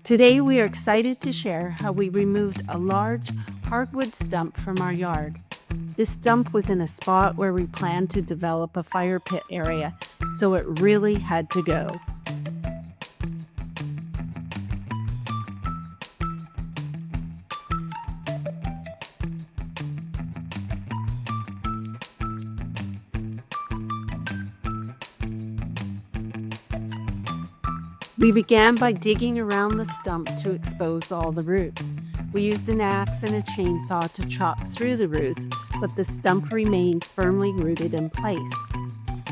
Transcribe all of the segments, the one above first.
Today we are excited to share how we removed a large hardwood stump from our yard. This stump was in a spot where we planned to develop a fire pit area, so it really had to go. We began by digging around the stump to expose all the roots. We used an axe and a chainsaw to chop through the roots, but the stump remained firmly rooted in place.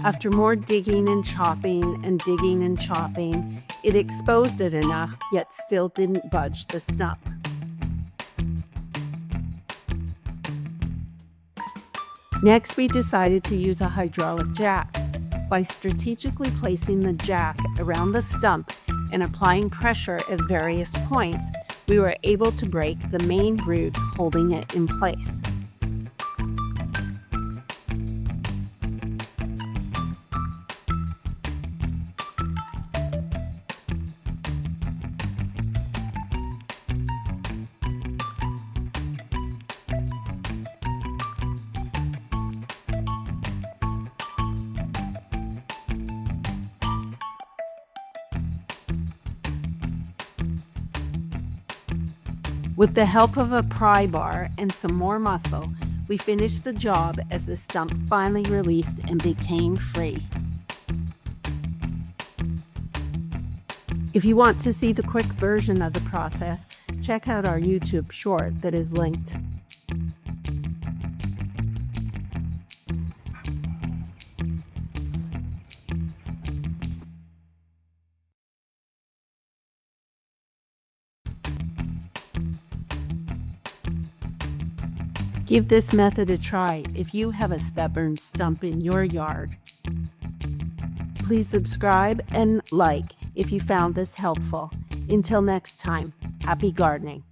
After more digging and chopping and digging and chopping, it exposed it enough, yet still didn't budge the stump. Next, we decided to use a hydraulic jack. By strategically placing the jack around the stump and applying pressure at various points, we were able to break the main root holding it in place. With the help of a pry bar and some more muscle, we finished the job as the stump finally released and became free. If you want to see the quick version of the process, check out our YouTube short that is linked. Give this method a try if you have a stubborn stump in your yard. Please subscribe and like if you found this helpful. Until next time, happy gardening.